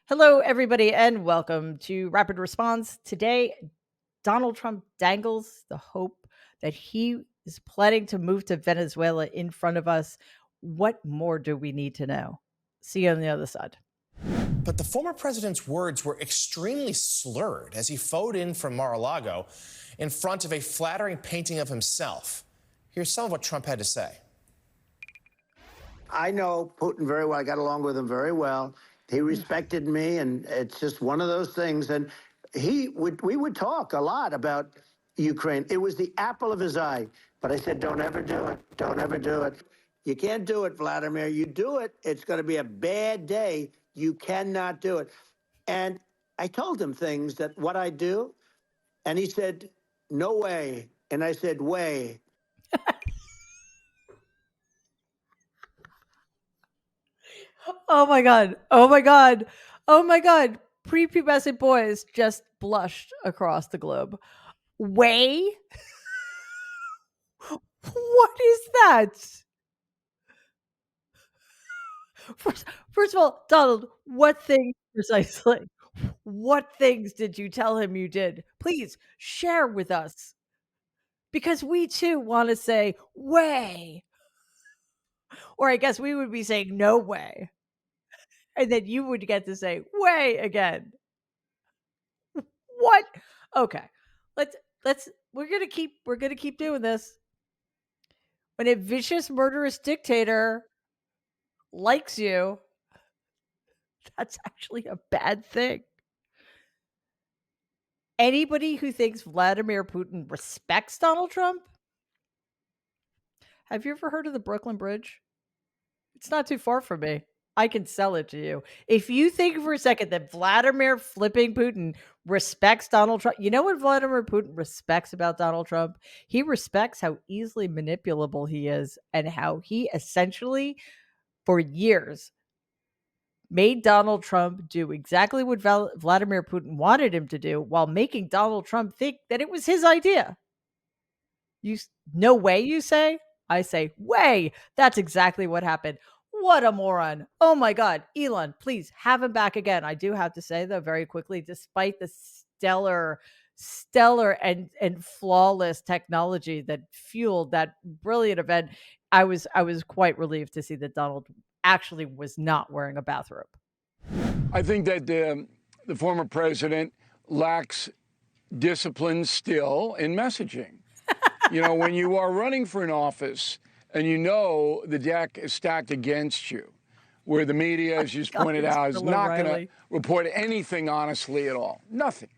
Hello, everybody, and welcome to Rapid Response. Today, Donald Trump dangles the hope that he is planning to move to Venezuela in front of us. What more do we need to know? See you on the other side. But the former president's words were extremely slurred as he phoned in from Mar-a-Lago in front of a flattering painting of himself. Here's some of what Trump had to say. I know Putin very well. I got along with him very well. He respected me, and it's just one of those things. And we would talk a lot about Ukraine. It was the apple of his eye. But I said, don't ever do it. Don't ever do it. You can't do it, Vladimir. You do it, it's going to be a bad day. You cannot do it. And I told him things that what I do, and he said, no way. And I said, way. Oh my God. Oh my God. Oh my God. Prepubescent boys just blushed across the globe. Way? What is that? First of all, Donald, what thing precisely? What things did you tell him you did? Please share with us because we too want to say way. Or I guess we would be saying no way. And then you would get to say way again. What? Okay. Let's we're going to keep doing this. When a vicious murderous dictator likes you, that's actually a bad thing. Anybody who thinks Vladimir Putin respects Donald Trump, have you ever heard of the Brooklyn Bridge? It's not too far from me. I can sell it to you. If you think for a second that Vladimir flipping Putin respects Donald Trump, you know what Vladimir Putin respects about Donald Trump? He respects how easily manipulable he is and how he essentially, for years, made Donald Trump do exactly what Vladimir Putin wanted him to do while making Donald Trump think that it was his idea. No way, you say? I say, way. That's exactly what happened. What a moron. Oh my God. Elon, please have him back again. I do have to say, though, very quickly, despite the stellar and flawless technology that fueled that brilliant event, I was quite relieved to see that Donald actually was not wearing a bathrobe. I think that the former president lacks discipline still in messaging. When you are running for an office and you know the deck is stacked against you, where the media, as you just God, pointed it's out, is Bill not going to O'Reilly. report anything honestly at all. Nothing.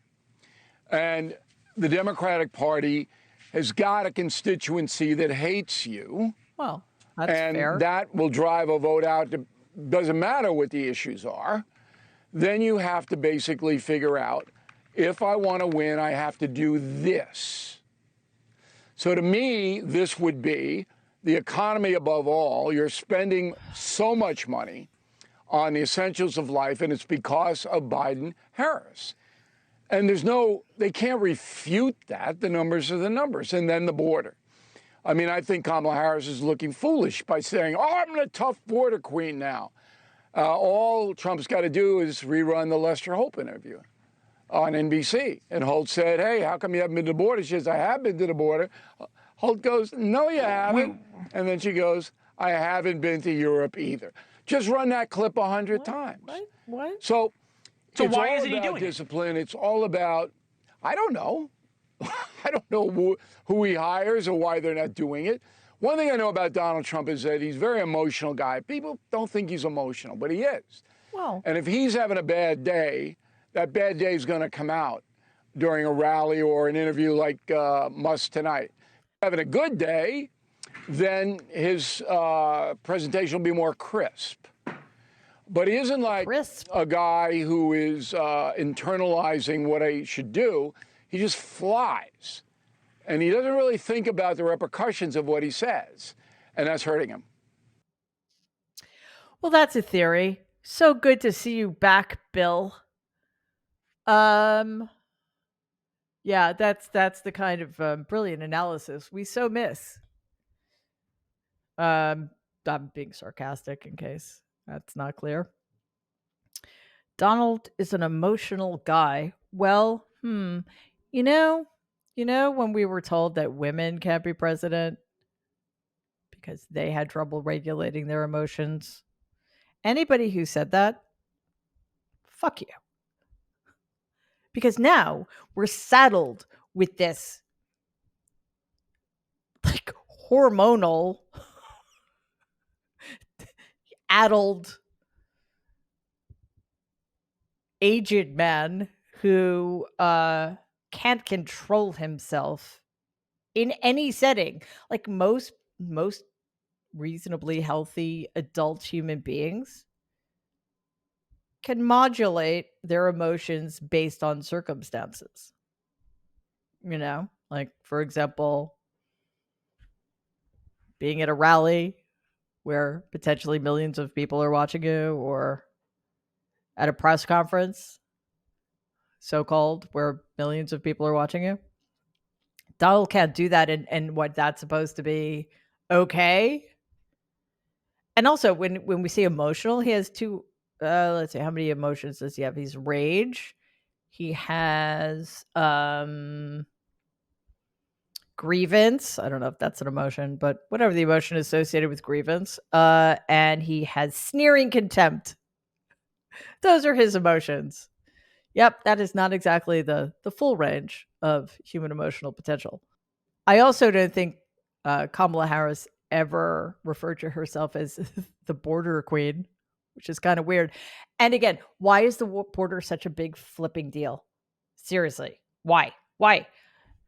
And the Democratic Party has got a constituency that hates you. Well, that's And fair. that will drive a vote out. Doesn't matter what the issues are. Then you have to basically figure out, if I want to win, I have to do this. So to me, this would be the economy above all. You're spending so much money on the essentials of life, and it's because of Biden-Harris. And they can't refute that. The numbers are the numbers. And then the border. I mean, I think Kamala Harris is looking foolish by saying, I'm a tough border queen now. All Trump's got to do is rerun the Lester Holt interview on NBC. And Holt said, hey, how come you haven't been to the border? She says, I have been to the border. Holt goes, no, you haven't. And then she goes, I haven't been to Europe either. Just run that clip 100 times. What? So it's why all isn't he about doing it? discipline. It's all about, I don't know. I don't know who he hires or why they're not doing it. One thing I know about Donald Trump is that he's a very emotional guy. People don't think he's emotional, but he is. Well, And if he's having a bad day, that bad day is going to come out during a rally or an interview like Musk tonight. Having a good day, then his presentation will be more crisp. But he isn't like crisp. a guy who is internalizing what I should do. He just flies. And he doesn't really think about the repercussions of what he says. And that's hurting him. Well, that's a theory. So good to see you back, Bill. Um, yeah, that's the kind of brilliant analysis we so miss. I'm being sarcastic in case that's not clear. Donald is an emotional guy. Well, you know, when we were told that women can't be president because they had trouble regulating their emotions. Anybody who said that, fuck you. Because now we're saddled with this like hormonal, addled, aged man who can't control himself in any setting. Like most reasonably healthy adult human beings can modulate their emotions based on circumstances. Like for example, being at a rally where potentially millions of people are watching you, or at a press conference, so called, where millions of people are watching you. Donald can't do that, and what that's supposed to be okay. And also, when we say emotional, he has two. Let's see, how many emotions does he have? He's rage. He has grievance. I don't know if that's an emotion, but whatever the emotion associated with grievance. And he has sneering contempt. Those are his emotions. Yep, that is not exactly the full range of human emotional potential. I also don't think Kamala Harris ever referred to herself as the border queen, which is kind of weird. And again, why is the border such a big flipping deal? Seriously, why? Why?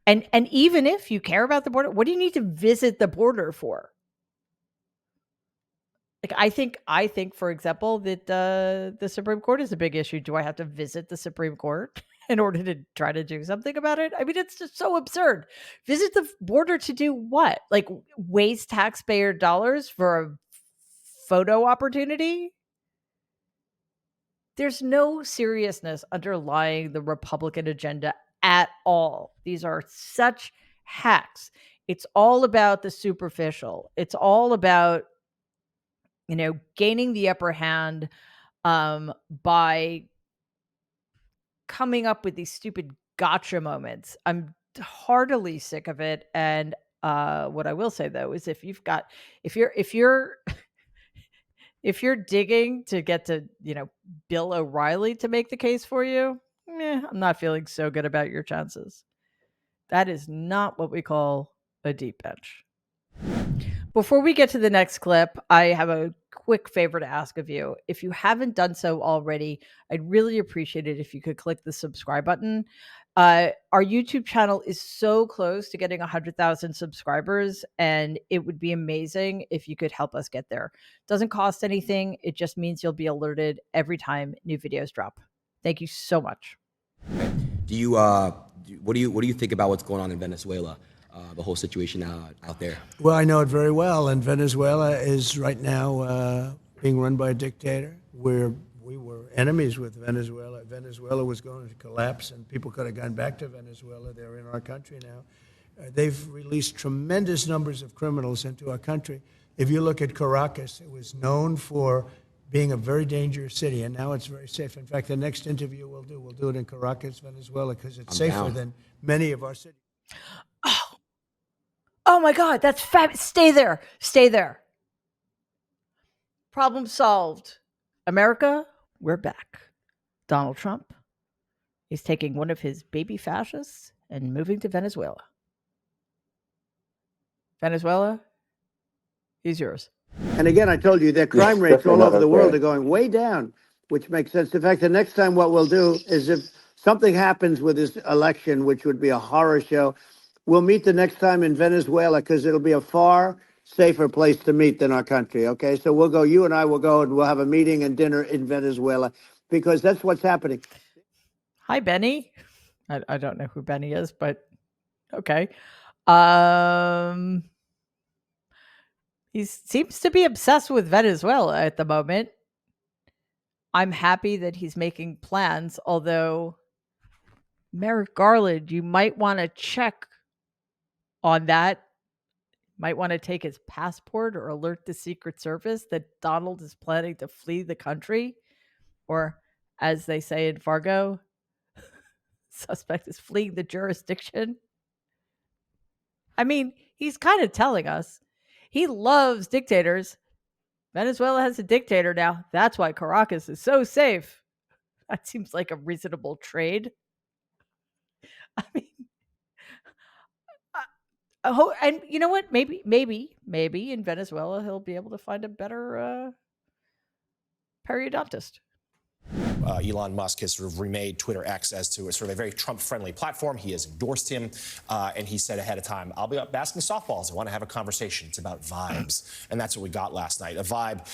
And even if you care about the border, what do you need to visit the border for? Like I think, for example, that the Supreme Court is a big issue. Do I have to visit the Supreme Court in order to try to do something about it? I mean, it's just so absurd. Visit the border to do what? Like waste taxpayer dollars for a photo opportunity? There's no seriousness underlying the Republican agenda at all. These are such hacks. It's all about the superficial. It's all about gaining the upper hand by coming up with these stupid gotcha moments. I'm heartily sick of it. And what I will say though is if you're if you're digging to get to Bill O'Reilly to make the case for you, I'm not feeling so good about your chances. That is not what we call a deep bench. Before we get to the next clip, I have a quick favor to ask of you. If you haven't done so already, I'd really appreciate it if you could click the subscribe button. Our YouTube channel is so close to getting 100,000 subscribers, and it would be amazing if you could help us get there. Doesn't cost anything. It just means you'll be alerted every time new videos drop. Thank you so much. Do you what do you think about what's going on in Venezuela, the whole situation out there? Well, I know it very well, and Venezuela is right now being run by a dictator. We were enemies with Venezuela. Venezuela was going to collapse, and people could have gone back to Venezuela. They're in our country now. They've released tremendous numbers of criminals into our country. If you look at Caracas, it was known for being a very dangerous city, and now it's very safe. In fact, the next interview we'll do it in Caracas, Venezuela, because it's safer than many of our cities. Oh my God, that's fabulous. Stay there. Stay there. Problem solved. America, we're back. Donald Trump is taking one of his baby fascists and moving to Venezuela. Venezuela, he's yours. And again, I told you that crime rates all over the world are going way down, which makes sense. In fact, the next time what we'll do is if something happens with this election, which would be a horror show, we'll meet the next time in Venezuela because it'll be a far safer place to meet than our country. Okay, so we'll go, you and I will go, and we'll have a meeting and dinner in Venezuela because that's what's happening. Hi, Benny. I don't know who Benny is, but okay. He seems to be obsessed with Venezuela at the moment. I'm happy that he's making plans, although Merrick Garland, you might want to check on that. Might want to take his passport or alert the Secret Service that Donald is planning to flee the country. Or as they say in Fargo. Suspect is fleeing the jurisdiction. I mean, he's kind of telling us he loves dictators. Venezuela has a dictator now. That's why Caracas is so safe. That seems like a reasonable trade. I mean, and you know what? Maybe in Venezuela he'll be able to find a better periodontist. Elon Musk has sort of remade Twitter X as to a sort of a very Trump-friendly platform. He has endorsed him, and he said ahead of time, I'll be up asking softballs. I want to have a conversation. It's about vibes, and that's what we got last night. A vibe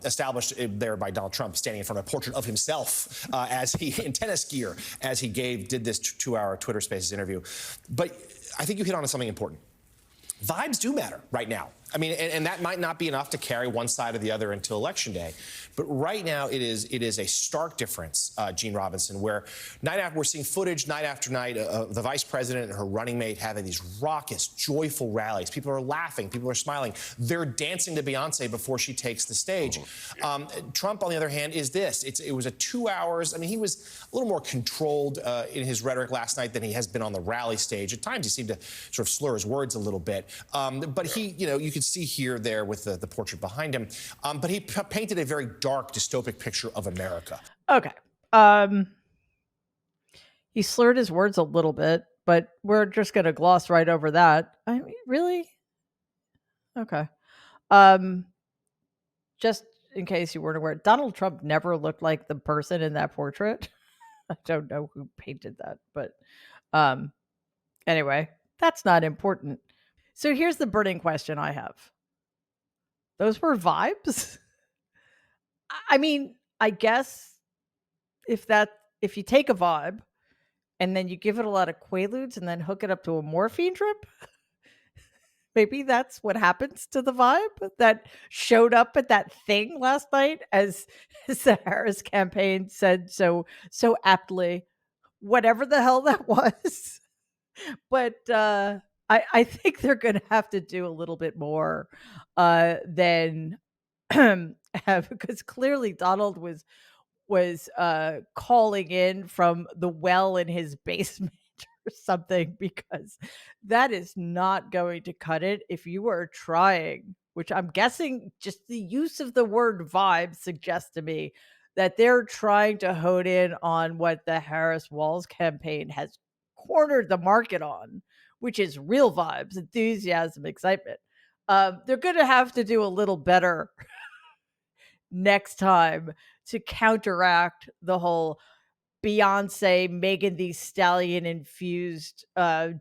established there by Donald Trump standing in front of a portrait of himself as he, in tennis gear, as he did this 2-hour Twitter Spaces interview. But I think you hit on something important. Vibes do matter right now. I mean, and that might not be enough to carry one side or the other until Election Day. But right now, it is a stark difference, Gene Robinson, where we're seeing footage night after night of the vice president and her running mate having these raucous, joyful rallies. People are laughing. People are smiling. They're dancing to Beyonce before she takes the stage. Trump, on the other hand, is this. It was a 2 hours. I mean, he was a little more controlled in his rhetoric last night than he has been on the rally stage. At times, he seemed to sort of slur his words a little bit. But he, you could see here, there with the portrait behind him. But he painted a very dark, dystopic picture of America. Okay. He slurred his words a little bit, but we're just going to gloss right over that. I mean, really? Okay. Just in case you weren't aware, Donald Trump never looked like the person in that portrait. I don't know who painted that, but anyway, that's not important. So here's the burning question I have. Those were vibes? I mean, I guess if you take a vibe and then you give it a lot of quaaludes and then hook it up to a morphine trip, maybe that's what happens to the vibe that showed up at that thing last night, as the Harris campaign said so aptly, whatever the hell that was. But I think they're going to have to do a little bit more than have, because clearly Donald was calling in from the well in his basement or something, because that is not going to cut it if you are trying, which I'm guessing just the use of the word vibe suggests to me that they're trying to hone in on what the Harris Walls campaign has cornered the market on, which is real vibes, enthusiasm, excitement. They're going to have to do a little better next time to counteract the whole Beyonce, Megan Thee Stallion infused,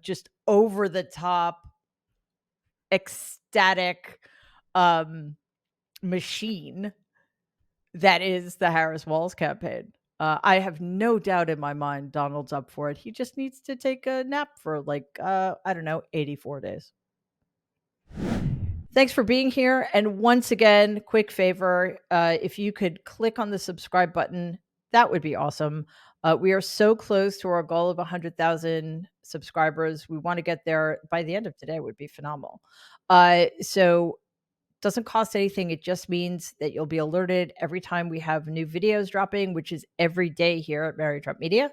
just over the top, ecstatic machine that is the Harris Walls campaign. I have no doubt in my mind Donald's up for it. He just needs to take a nap for like, I don't know, 84 days. Thanks for being here. And once again, quick favor, if you could click on the subscribe button, that would be awesome. We are so close to our goal of 100,000 subscribers. We want to get there by the end of today. Would be phenomenal. So doesn't cost anything. It just means that you'll be alerted every time we have new videos dropping, which is every day here at Mary Trump Media.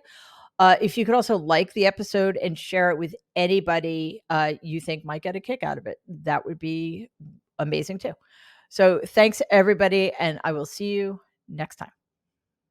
If you could also like the episode and share it with anybody you think might get a kick out of it, that would be amazing too. So thanks everybody, and I will see you next time.